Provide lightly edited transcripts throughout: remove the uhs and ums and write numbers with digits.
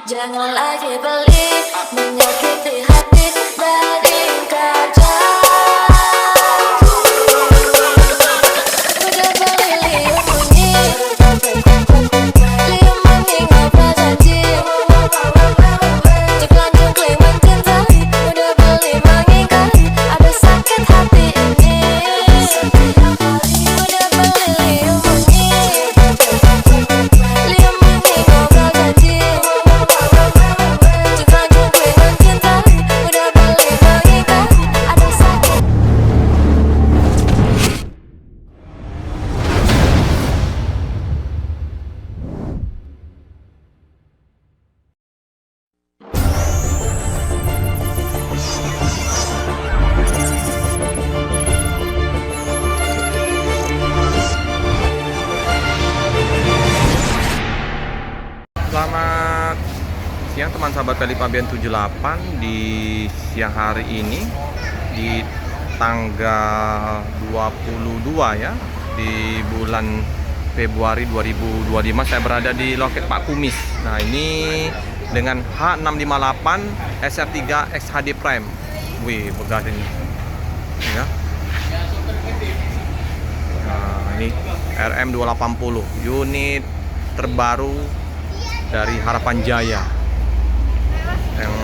Jangan lagi beli menyakiti hati dari kaca. Udah beli liu bunyi, liu bunyi ngobrol janji. Ceklan-cekling mencintai, udah beli mengingkari, ada sakit hati ini. Udah beli liu bunyi, liu bunyi ngobrol janji. Ceklan-cekling mencintai, udah beli mengingkari, ada sakit. Selamat siang teman sahabat Pelip Abian 78 di siang hari ini di tanggal 22 ya di bulan Februari 2025 saya berada di loket Pak Kumis. Nah ini dengan H658 SR3 XHD Prime. Wih megah ini ya. Nah ini RM280 unit terbaru dari Harapan Jaya yang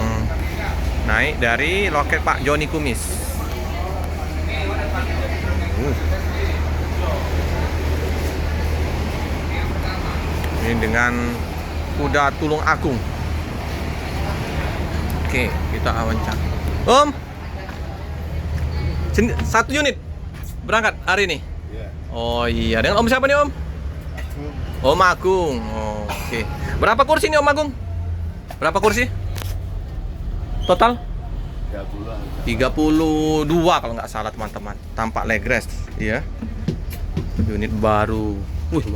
naik dari loket Pak Joni Kumis. Ini dengan kuda Tulung Agung. Oke, kita wawancara. Om, satu unit berangkat hari ini. Oh iya, dengan Om siapa nih Om? Om Agung. Oh, oke. Berapa kursi nih Om Agung? Berapa kursi? Total? 32 kalau nggak salah teman-teman. Tampak leg rest, ya. Unit baru.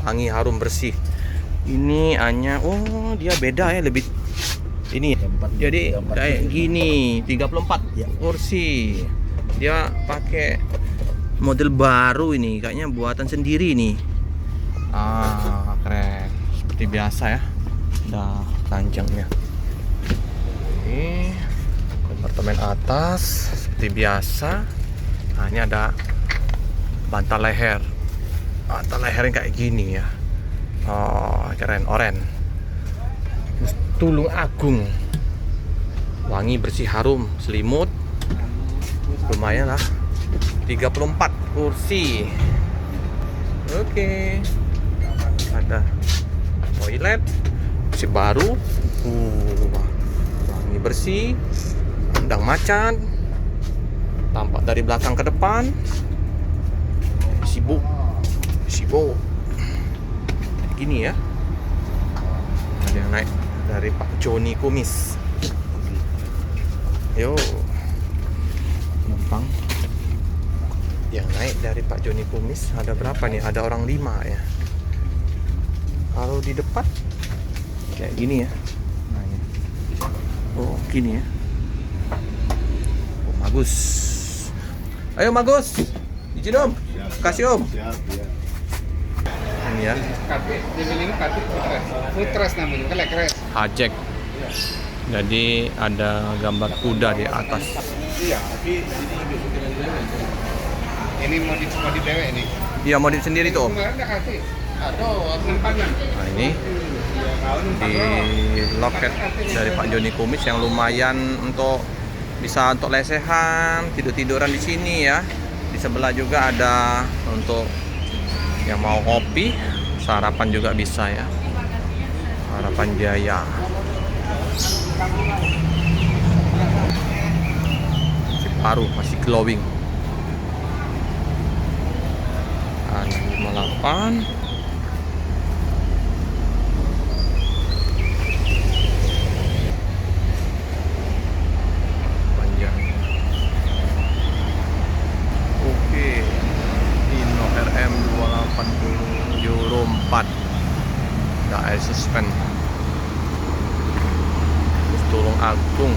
Wangi, harum, bersih. Ini hanya dia beda ya, lebih ini. Jadi kayak gini, 34 Ya. kursi. Dia pakai model baru ini, kayaknya buatan sendiri nih. Keren. Seperti biasa ya. Ada panjangnya. Ini kompartemen atas seperti biasa. Nah, ini ada bantal leher. Bantal lehernya kayak gini ya. Oh, keren, oren. Tulung Agung. Wangi, bersih, harum, selimut. Lumayan lah. 34 kursi. Oke. Ada toilet masih baru, wangi, bersih, kandang macan, tampak dari belakang ke depan, sibuk gini ya. Ada yang naik dari Pak Joni Kumis. Yo, numpang yang naik dari Pak Joni Kumis ada berapa nih? Ada orang 5 ya. Kalau di depan kayak gini ya. Nah, ini. Oh, gini ya. Oh, bagus. Ayo Magus. Izin Om. Kasih Om. Ini ya. Footras namanya, kan leg-rest. Hajek. Jadi ada gambar kuda di atas. Ini modif dewek ini. Iya, modif sendiri tuh Om. Kemarin udah kasih. Aduh, penampanan. Nah, ini di loket dari Pak Joni Kumis yang lumayan bisa untuk lesehan, tidur-tiduran di sini ya. Di sebelah juga ada untuk yang mau kopi, sarapan juga bisa ya. Harapan Jaya. Masih baru, masih glowing. 58. Euro 4 ada air suspen. Terus Tulung Agung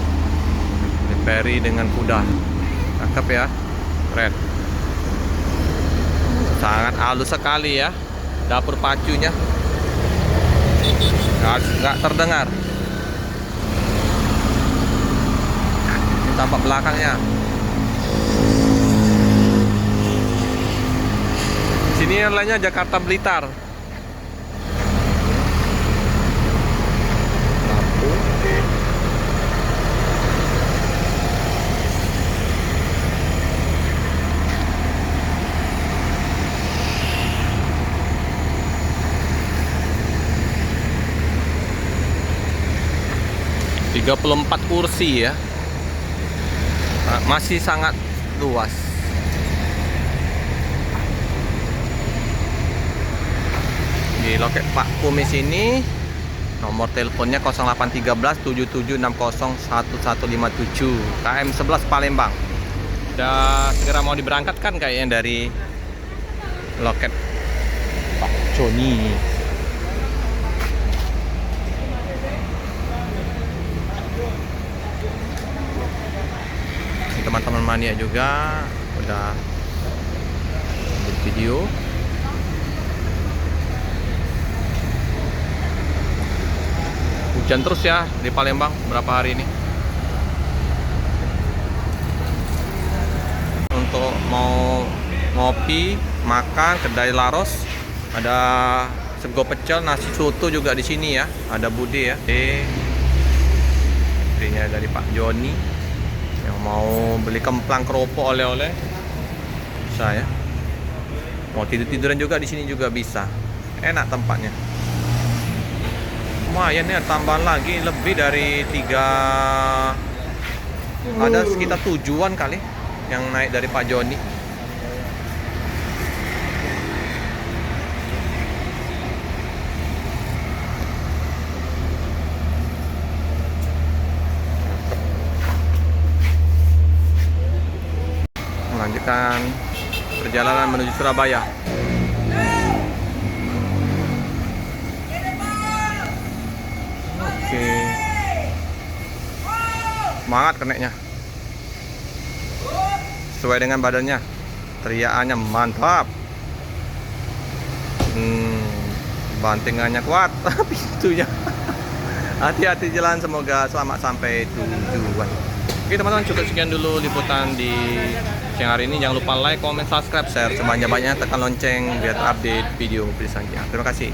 diperi dengan kuda, cakep ya, keren, sangat halus sekali ya. Dapur pacunya nggak terdengar. tampak belakangnya. Sini lainnya Jakarta Blitar. Lampu. 34 kursi ya. Masih sangat luas. Di loket Pak Kumis ini nomor teleponnya 0813 77601157 KM 11 Palembang. Udah segera mau diberangkatkan kayaknya dari loket Pak Joni. Teman-teman mania juga udah video. Hujan terus ya di Palembang berapa hari ini. Untuk mau ngopi, makan kedai Laros, ada sego pecel, nasi soto juga di sini ya. Ada Bude ya. Istrinya dari Pak Joni. Yang mau beli kemplang keropok oleh-oleh bisa ya. Mau tidur-tiduran juga di sini juga bisa. Enak tempatnya. Lumayan ya, tambahan lagi lebih dari 3, ada sekitar 7-an kali yang naik dari Pak Joni. Melanjutkan perjalanan menuju Surabaya. Oke. Semangat keneknya. Sesuai dengan badannya. Teriakannya mantap. Bantingannya kuat. Pintunya. Hati-hati jalan, semoga selamat sampai tujuan. Oke teman-teman, cukup sekian dulu liputan di siang hari ini. Jangan lupa like, comment, subscribe, share sebanyak-banyaknya, tekan lonceng biar update video selanjutnya. Terima kasih.